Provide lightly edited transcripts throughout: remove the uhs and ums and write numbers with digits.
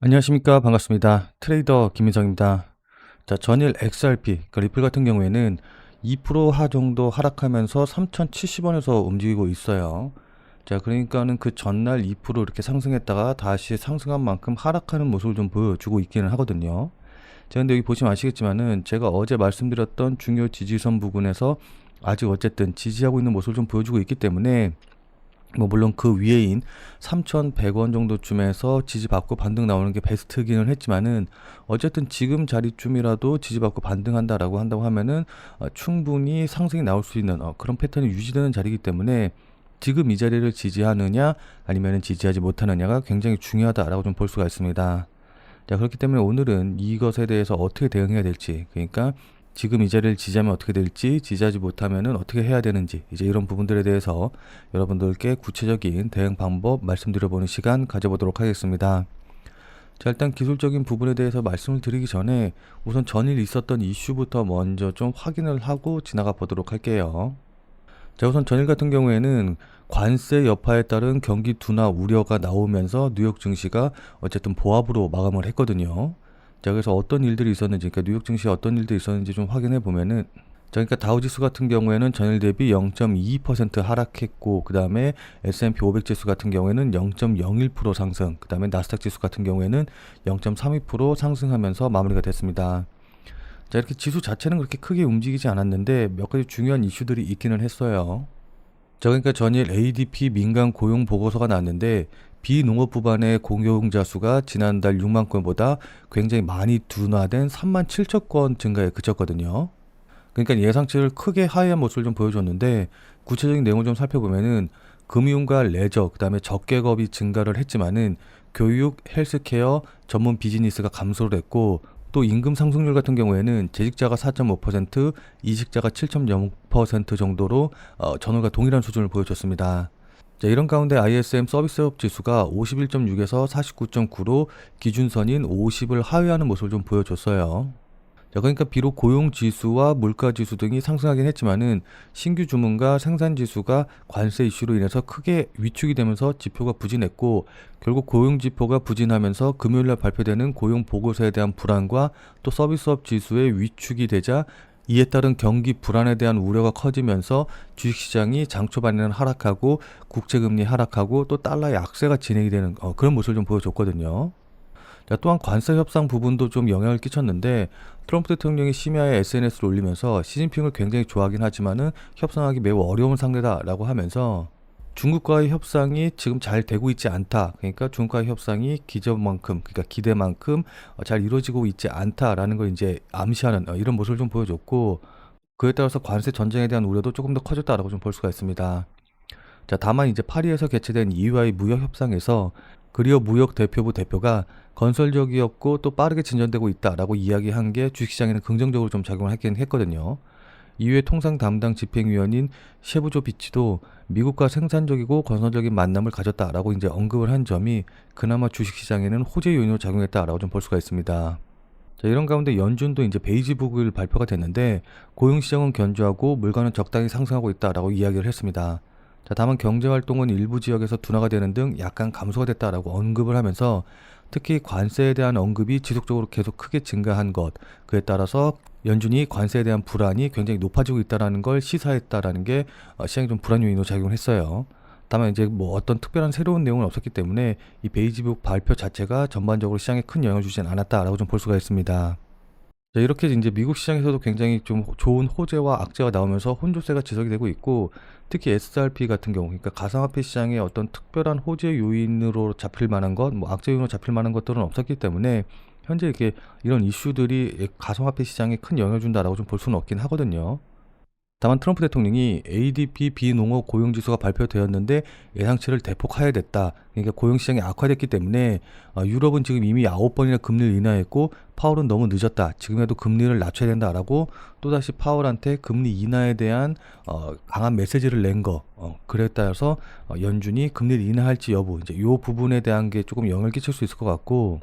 안녕하십니까. 반갑습니다. 트레이더 김민성입니다. 자, 전일 XRP, 그러니까 리플 같은 경우에는 2% 정도 하락하면서 3,070원에서 움직이고 있어요. 자, 그러니까는 그 전날 2% 이렇게 상승했다가 다시 상승한 만큼 하락하는 모습을 좀 보여주고 있기는 하거든요. 자, 근데 여기 보시면 아시겠지만은 제가 어제 말씀드렸던 중요 지지선 부근에서 아직 어쨌든 지지하고 있는 모습을 좀 보여주고 있기 때문에 물론 그 위에인 3,100원 정도쯤에서 지지받고 반등 나오는 게 베스트기는 했지만은 어쨌든 지금 자리쯤이라도 지지받고 반등한다라고 한다고 하면은 충분히 상승이 나올 수 있는 그런 패턴이 유지되는 자리이기 때문에 지금 이 자리를 지지하느냐 아니면은 지지하지 못하느냐가 굉장히 중요하다라고 좀 볼 수가 있습니다. 자, 그렇기 때문에 오늘은 이것에 대해서 어떻게 대응해야 될지, 그러니까 지금 이 자리를 지지하면 어떻게 될지, 지지하지 못하면은 어떻게 해야 되는지, 이제 이런 부분들에 대해서 여러분들께 구체적인 대응 방법 말씀드려보는 시간 가져보도록 하겠습니다. 자, 일단 기술적인 부분에 대해서 말씀을 드리기 전에 우선 전일 있었던 이슈부터 먼저 좀 확인을 하고 지나가 보도록 할게요. 자, 우선 전일 같은 경우에는 관세 여파에 따른 경기 둔화 우려가 나오면서 뉴욕 증시가 어쨌든 보합으로 마감을 했거든요. 자, 그래서 어떤 일들이 있었는지, 그러니까 뉴욕 증시에 어떤 일들이 있었는지 좀 확인해 보면은, 자, 그러니까 다우지수 같은 경우에는 전일 대비 0.22% 하락했고, 그 다음에 S&P 500 지수 같은 경우에는 0.01% 상승, 그 다음에 나스닥 지수 같은 경우에는 0.32% 상승하면서 마무리가 됐습니다. 자, 이렇게 지수 자체는 그렇게 크게 움직이지 않았는데 몇 가지 중요한 이슈들이 있기는 했어요. 자, 그러니까 전일 ADP 민간 고용 보고서가 나왔는데 비농업 부반의 고용자 수가 지난달 6만 건보다 굉장히 많이 둔화된 3만 7천 건 증가에 그쳤거든요. 그러니까 예상치를 크게 하회한 모습을 좀 보여줬는데 구체적인 내용을 좀 살펴보면은 금융과 레저, 그다음에 적객업이 증가를 했지만은 교육, 헬스케어, 전문 비즈니스가 감소를 했고 또 임금 상승률 같은 경우에는 재직자가 4.5%, 이직자가 7.0% 정도로 전월과 동일한 수준을 보여줬습니다. 자, 이런 가운데 ISM 서비스업 지수가 51.6에서 49.9로 기준선인 50을 하회하는 모습을 좀 보여줬어요. 자, 그러니까 비록 고용 지수와 물가 지수 등이 상승하긴 했지만은 신규 주문과 생산 지수가 관세 이슈로 인해서 크게 위축이 되면서 지표가 부진했고 결국 고용 지표가 부진하면서 금요일 날 발표되는 고용 보고서에 대한 불안과 또 서비스업 지수의 위축이 되자 이에 따른 경기 불안에 대한 우려가 커지면서 주식시장이 장 초반에는 하락하고 국채금리 하락하고 또 달러의 약세가 진행이 되는 그런 모습을 좀 보여줬거든요. 자, 또한 관세 협상 부분도 좀 영향을 끼쳤는데 트럼프 대통령이 심야에 SNS를 올리면서 시진핑을 굉장히 좋아하긴 하지만은 협상하기 매우 어려운 상대다라고 하면서 중국과의 협상이 지금 잘 되고 있지 않다. 그러니까 중국과의 협상이 기대만큼, 그러니까 기대만큼 잘 이루어지고 있지 않다라는 걸 이제 암시하는 이런 모습을 좀 보여줬고 그에 따라서 관세 전쟁에 대한 우려도 조금 더 커졌다라고 좀 볼 수가 있습니다. 자, 다만 이제 파리에서 개최된 EU와의 무역 협상에서 그리어 무역 대표부 대표가 건설적이었고 또 빠르게 진전되고 있다라고 이야기한 게 주식시장에는 긍정적으로 좀 작용을 하긴 했거든요. 이후에 통상 담당 집행위원인 셰부조 비치도 미국과 생산적이고 건설적인 만남을 가졌다라고 이제 언급을 한 점이 그나마 주식시장에는 호재 요인으로 작용했다라고 좀 볼 수가 있습니다. 자, 이런 가운데 연준도 이제 베이지북을 발표가 됐는데 고용시장은 견조하고 물가는 적당히 상승하고 있다라고 이야기를 했습니다. 자, 다만 경제활동은 일부 지역에서 둔화가 되는 등 약간 감소가 됐다라고 언급을 하면서 특히 관세에 대한 언급이 지속적으로 계속 크게 증가한 것, 그에 따라서 연준이 관세에 대한 불안이 굉장히 높아지고 있다는 걸 시사했다라는 게 시장에 좀 불안 요인으로 작용을 했어요. 다만 이제 뭐 어떤 특별한 새로운 내용은 없었기 때문에 이 베이지북 발표 자체가 전반적으로 시장에 큰 영향을 주진 않았다라고 좀 볼 수가 있습니다. 자, 이렇게 이제 미국 시장에서도 굉장히 좀 좋은 호재와 악재가 나오면서 혼조세가 지속이 되고 있고 특히 SRP 같은 경우, 그러니까 가상화폐 시장의 어떤 특별한 호재 요인으로 잡힐 만한 것, 뭐 악재 요인으로 잡힐 만한 것들은 없었기 때문에 현재 이렇게 이런 이슈들이 가상화폐 시장에 큰 영향을 준다라고 좀 볼 수는 없긴 하거든요. 다만 트럼프 대통령이 ADP 비농업 고용지수가 발표되었는데 예상치를 대폭 하회됐다. 그러니까 고용시장이 악화됐기 때문에 유럽은 지금 이미 9번이나 금리를 인하했고 파월은 너무 늦었다. 지금에도 금리를 낮춰야 된다라고 또다시 파월한테 금리 인하에 대한 강한 메시지를 낸 거. 그에 따라서 연준이 금리를 인하할지 여부 이제 이 부분에 대한 게 조금 영향을 끼칠 수 있을 것 같고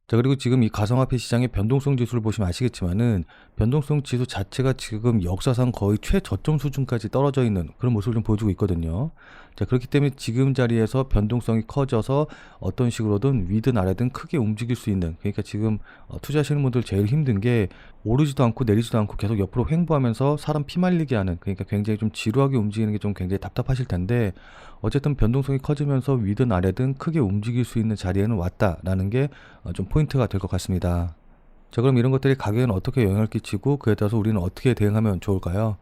자, 그리고 지금 이 가상화폐 시장의 변동성 지수를 보시면 아시겠지만은 변동성 지수 자체가 지금 역사상 거의 최저점 수준까지 떨어져 있는 그런 모습을 좀 보여주고 있거든요. 자, 그렇기 때문에 지금 자리에서 변동성이 커져서 어떤 식으로든 위든 아래든 크게 움직일 수 있는, 그러니까 지금 투자하시는 분들 제일 힘든 게 오르지도 않고 내리지도 않고 계속 옆으로 횡보하면서 사람 피말리게 하는, 그러니까 굉장히 좀 지루하게 움직이는 게 좀 굉장히 답답하실 텐데, 어쨌든 변동성이 커지면서 위든 아래든 크게 움직일 수 있는 자리에는 왔다라는 게 좀 포인트가 될 것 같습니다. 자, 그럼 이런 것들이 가격에는 어떻게 영향을 끼치고 그에 따라서 우리는 어떻게 대응하면 좋을까요?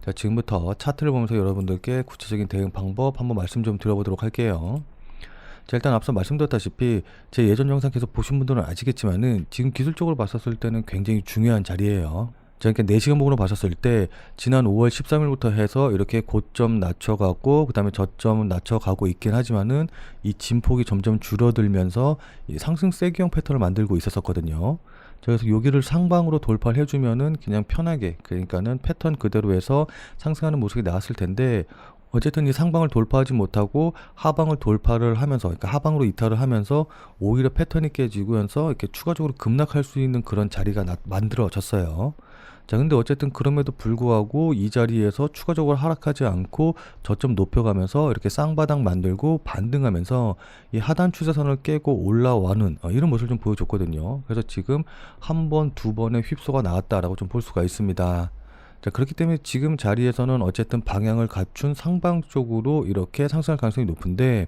자, 지금부터 차트를 보면서 여러분들께 구체적인 대응 방법 한번 말씀 좀 드려보도록 할게요. 자, 일단 앞서 말씀드렸다시피 제 예전 영상 계속 보신 분들은 아시겠지만은 지금 기술적으로 봤었을 때는 굉장히 중요한 자리예요. 자, 그러니까 4시간 봉으로 봤었을 때 지난 5월 13일부터 해서 이렇게 고점 낮춰가고 그다음에 저점 낮춰가고 있긴 하지만은 이 진폭이 점점 줄어들면서 이 상승 세기형 패턴을 만들고 있었거든요. 자, 그래서 여기를 상방으로 돌파를 해주면은 그냥 편하게, 그러니까는 패턴 그대로 해서 상승하는 모습이 나왔을 텐데, 어쨌든 이 상방을 돌파하지 못하고 하방을 돌파를 하면서, 그러니까 하방으로 이탈을 하면서 오히려 패턴이 깨지면서 이렇게 추가적으로 급락할 수 있는 그런 자리가 만들어졌어요. 자, 근데 어쨌든 그럼에도 불구하고 이 자리에서 추가적으로 하락하지 않고 저점 높여가면서 이렇게 쌍바닥 만들고 반등하면서 이 하단 추세선을 깨고 올라와는 이런 모습을 좀 보여줬거든요. 그래서 지금 한 번, 두 번의 휩소가 나왔다라고 좀 볼 수가 있습니다. 자, 그렇기 때문에 지금 자리에서는 어쨌든 방향을 갖춘 상방 쪽으로 이렇게 상승할 가능성이 높은데,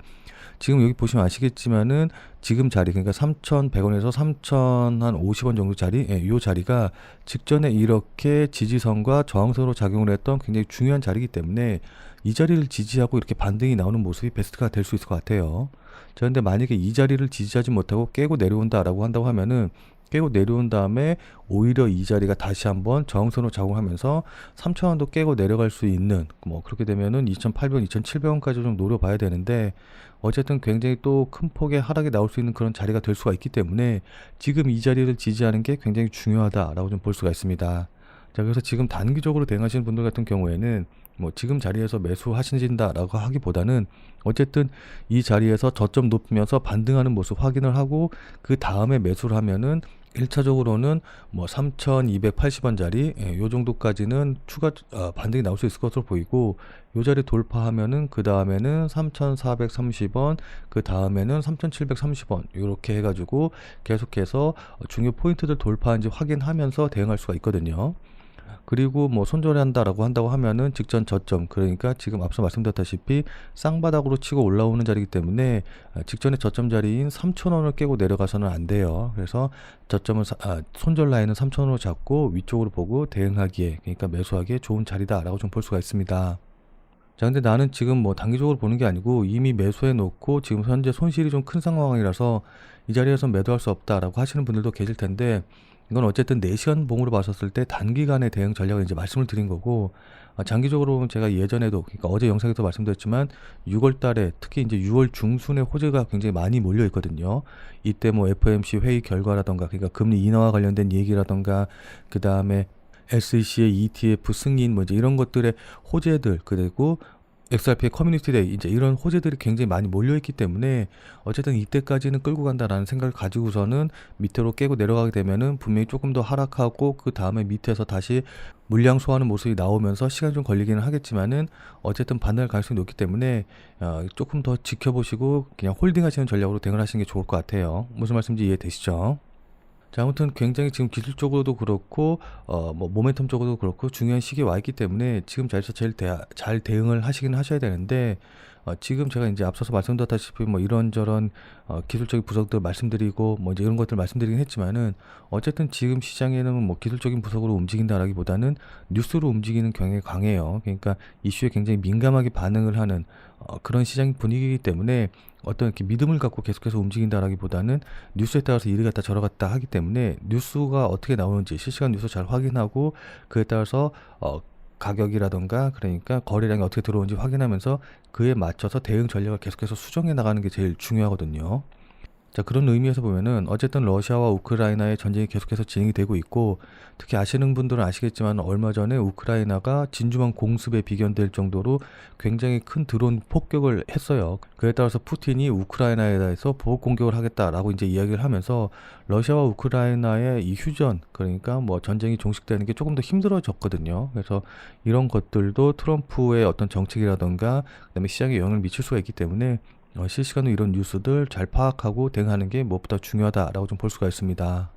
지금 여기 보시면 아시겠지만은 지금 자리, 그러니까 3,100원에서 3,050원 정도 자리, 예, 요 자리가 직전에 이렇게 지지선과 저항선으로 작용을 했던 굉장히 중요한 자리이기 때문에 이 자리를 지지하고 이렇게 반등이 나오는 모습이 베스트가 될 수 있을 것 같아요. 자, 근데 만약에 이 자리를 지지하지 못하고 깨고 내려온다라고 한다고 하면은, 깨고 내려온 다음에 오히려 이 자리가 다시 한번 저항선으로 작용하면서 3,000원도 깨고 내려갈 수 있는, 뭐 그렇게 되면은 2,800원, 2,700원까지 좀 노려봐야 되는데, 어쨌든 굉장히 또 큰 폭의 하락이 나올 수 있는 그런 자리가 될 수가 있기 때문에 지금 이 자리를 지지하는 게 굉장히 중요하다라고 좀 볼 수가 있습니다. 자, 그래서 지금 단기적으로 대응하시는 분들 같은 경우에는 뭐 지금 자리에서 매수하신다라고 하기보다는 어쨌든 이 자리에서 저점 높이면서 반등하는 모습 확인을 하고 그 다음에 매수를 하면은 1차적으로는 뭐 3,280원짜리, 예, 요 정도까지는 추가 반등이 나올 수 있을 것으로 보이고, 요 자리 돌파하면은 그 다음에는 3,430원, 그 다음에는 3,730원 이렇게 해가지고 계속해서 중요 포인트들 돌파한지 확인하면서 대응할 수가 있거든요. 그리고 뭐 손절한다라고 한다고 하면은 직전 저점, 그러니까 지금 앞서 말씀드렸다시피 쌍바닥으로 치고 올라오는 자리이기 때문에 직전의 저점 자리인 3,000원을 깨고 내려가서는 안 돼요. 그래서 저점은 손절 라인은 3,000원으로 잡고 위쪽으로 보고 대응하기에, 그러니까 매수하기에 좋은 자리다라고 좀 볼 수가 있습니다. 자, 근데 나는 지금 뭐 단기적으로 보는 게 아니고 이미 매수해 놓고 지금 현재 손실이 좀 큰 상황이라서 이 자리에서 매도할 수 없다라고 하시는 분들도 계실 텐데, 이건 어쨌든 4시간 봉으로 봤었을 때 단기간의 대응 전략을 이제 말씀을 드린 거고, 장기적으로 보면 제가 예전에도, 그러니까 어제 영상에서 말씀드렸지만 6월 달에 특히 이제 6월 중순에 호재가 굉장히 많이 몰려 있거든요. 이때 뭐 FOMC 회의 결과라던가, 그러니까 금리 인하와 관련된 얘기라던가, 그 다음에 SEC의 ETF 승인, 뭐 이제 이런 것들의 호재들, 그리고 XRP의 커뮤니티 데이, 이제 이런 호재들이 굉장히 많이 몰려있기 때문에 어쨌든 이때까지는 끌고 간다라는 생각을 가지고서는 밑으로 깨고 내려가게 되면은 분명히 조금 더 하락하고 그 다음에 밑에서 다시 물량 소화하는 모습이 나오면서 시간이 좀 걸리기는 하겠지만은 어쨌든 반등할 가능성이 높기 때문에 조금 더 지켜보시고 그냥 홀딩 하시는 전략으로 대응을 하시는 게 좋을 것 같아요. 무슨 말씀인지 이해되시죠? 자, 아무튼 굉장히 지금 기술적으로도 그렇고 뭐 모멘텀적으로도 그렇고 중요한 시기에 와 있기 때문에 지금 자리에서 제일 잘 대응을 하시긴 하셔야 되는데, 지금 제가 이제 앞서서 말씀드렸다시피 뭐 이런저런 기술적인 분석들 말씀드리고 뭐 이제 이런 것들 말씀드리긴 했지만은, 어쨌든 지금 시장에는 뭐 기술적인 분석으로 움직인다라기보다는 뉴스로 움직이는 경향이 강해요. 그러니까 이슈에 굉장히 민감하게 반응을 하는 그런 시장 분위기이기 때문에 어떤 이렇게 믿음을 갖고 계속해서 움직인다라기보다는 뉴스에 따라서 이리 갔다 저리 갔다 하기 때문에 뉴스가 어떻게 나오는지 실시간 뉴스 잘 확인하고 그에 따라서 가격이라던가, 그러니까 거래량이 어떻게 들어오는지 확인하면서 그에 맞춰서 대응 전략을 계속해서 수정해 나가는 게 제일 중요하거든요. 자, 그런 의미에서 보면은 어쨌든 러시아와 우크라이나의 전쟁이 계속해서 진행이 되고 있고, 특히 아시는 분들은 아시겠지만 얼마 전에 우크라이나가 진주만 공습에 비견될 정도로 굉장히 큰 드론 폭격을 했어요. 그에 따라서 푸틴이 우크라이나에 대해서 보복 공격을 하겠다라고 이제 이야기를 하면서 러시아와 우크라이나의 이 휴전, 그러니까 뭐 전쟁이 종식되는 게 조금 더 힘들어졌거든요. 그래서 이런 것들도 트럼프의 어떤 정책이라던가 그다음에 시장에 영향을 미칠 수가 있기 때문에 실시간으로 이런 뉴스들 잘 파악하고 대응하는 게 무엇보다 중요하다라고 좀 볼 수가 있습니다.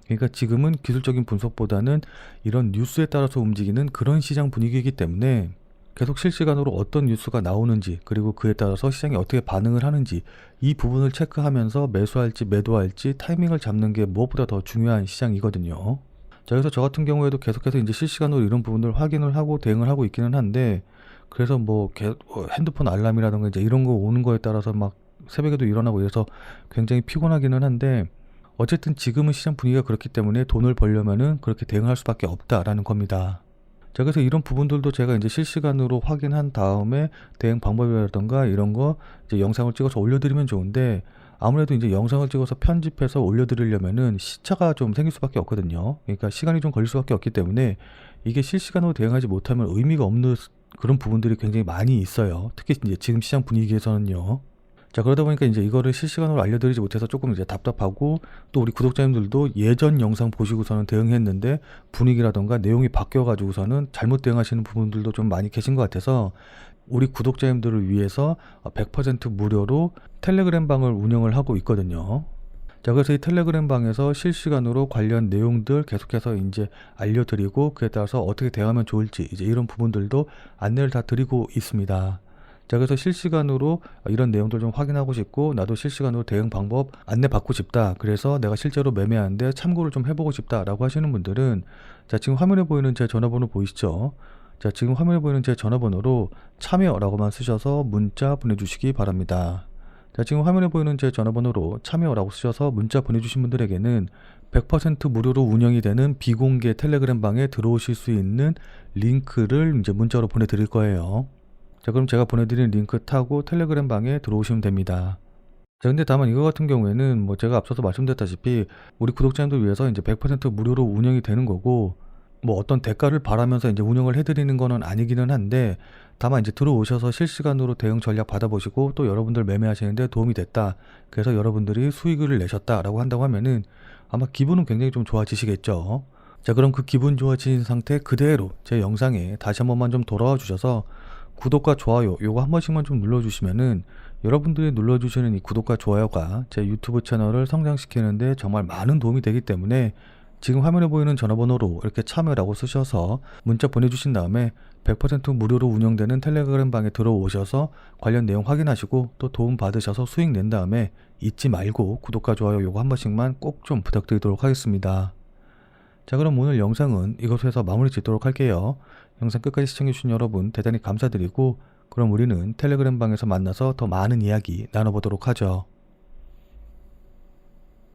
그러니까 지금은 기술적인 분석보다는 이런 뉴스에 따라서 움직이는 그런 시장 분위기이기 때문에 계속 실시간으로 어떤 뉴스가 나오는지, 그리고 그에 따라서 시장이 어떻게 반응을 하는지, 이 부분을 체크하면서 매수할지 매도할지 타이밍을 잡는 게 무엇보다 더 중요한 시장이거든요. 자, 그래서 저 같은 경우에도 계속해서 이제 실시간으로 이런 부분을 확인을 하고 대응을 하고 있기는 한데, 그래서 뭐 핸드폰 알람이라든가 이제 이런 거 오는 거에 따라서 막 새벽에도 일어나고 이래서 굉장히 피곤하기는 한데, 어쨌든 지금은 시장 분위기가 그렇기 때문에 돈을 벌려면은 그렇게 대응할 수밖에 없다라는 겁니다. 자, 그래서 이런 부분들도 제가 이제 실시간으로 확인한 다음에 대응 방법이라던가 이런 거 이제 영상을 찍어서 올려드리면 좋은데, 아무래도 이제 영상을 찍어서 편집해서 올려드리려면은 시차가 좀 생길 수밖에 없거든요. 그러니까 시간이 좀 걸릴 수밖에 없기 때문에 이게 실시간으로 대응하지 못하면 의미가 없는 그런 부분들이 굉장히 많이 있어요. 특히 이제 지금 시장 분위기에서는요. 자, 그러다 보니까 이제 이거를 실시간으로 알려드리지 못해서 조금 이제 답답하고, 또 우리 구독자님들도 예전 영상 보시고서는 대응했는데 분위기라던가 내용이 바뀌어가지고서는 잘못 대응하시는 부분들도 좀 많이 계신 것 같아서, 우리 구독자님들을 위해서 100% 무료로 텔레그램 방을 운영을 하고 있거든요. 자, 그래서 이 텔레그램 방에서 실시간으로 관련 내용들 계속해서 이제 알려드리고, 그에 따라서 어떻게 대응하면 좋을지 이제 이런 부분들도 안내를 다 드리고 있습니다. 자, 그래서 실시간으로 이런 내용들 좀 확인하고 싶고, 나도 실시간으로 대응 방법 안내 받고 싶다, 그래서 내가 실제로 매매하는데 참고를 좀 해보고 싶다 라고 하시는 분들은, 자, 지금 화면에 보이는 제 전화번호 보이시죠? 자, 지금 화면에 보이는 제 전화번호로 참여라고만 쓰셔서 문자 보내주시기 바랍니다. 자, 지금 화면에 보이는 제 전화번호로 참여라고 쓰셔서 문자 보내주신 분들에게는 100% 무료로 운영이 되는 비공개 텔레그램 방에 들어오실 수 있는 링크를 이제 문자로 보내드릴 거예요. 자, 그럼 제가 보내드리는 링크 타고 텔레그램 방에 들어오시면 됩니다. 자, 근데 다만 이거 같은 경우에는 뭐 제가 앞서서 말씀드렸다시피 우리 구독자님들 위해서 이제 100% 무료로 운영이 되는 거고, 뭐 어떤 대가를 바라면서 이제 운영을 해드리는 거는 아니기는 한데, 다만 이제 들어오셔서 실시간으로 대응 전략 받아보시고 또 여러분들 매매하시는데 도움이 됐다, 그래서 여러분들이 수익을 내셨다라고 한다고 하면은 아마 기분은 굉장히 좀 좋아지시겠죠. 자, 그럼 그 기분 좋아진 상태 그대로 제 영상에 다시 한 번만 좀 돌아와 주셔서 구독과 좋아요 요거 한 번씩만 좀 눌러주시면은, 여러분들이 눌러주시는 이 구독과 좋아요가 제 유튜브 채널을 성장시키는데 정말 많은 도움이 되기 때문에, 지금 화면에 보이는 전화번호로 이렇게 참여라고 쓰셔서 문자 보내주신 다음에 100% 무료로 운영되는 텔레그램 방에 들어오셔서 관련 내용 확인하시고 또 도움 받으셔서 수익 낸 다음에 잊지 말고 구독과 좋아요 요거 한 번씩만 꼭 좀 부탁드리도록 하겠습니다. 자, 그럼 오늘 영상은 이것으로 해서 마무리 짓도록 할게요. 영상 끝까지 시청해주신 여러분 대단히 감사드리고, 그럼 우리는 텔레그램 방에서 만나서 더 많은 이야기 나눠보도록 하죠.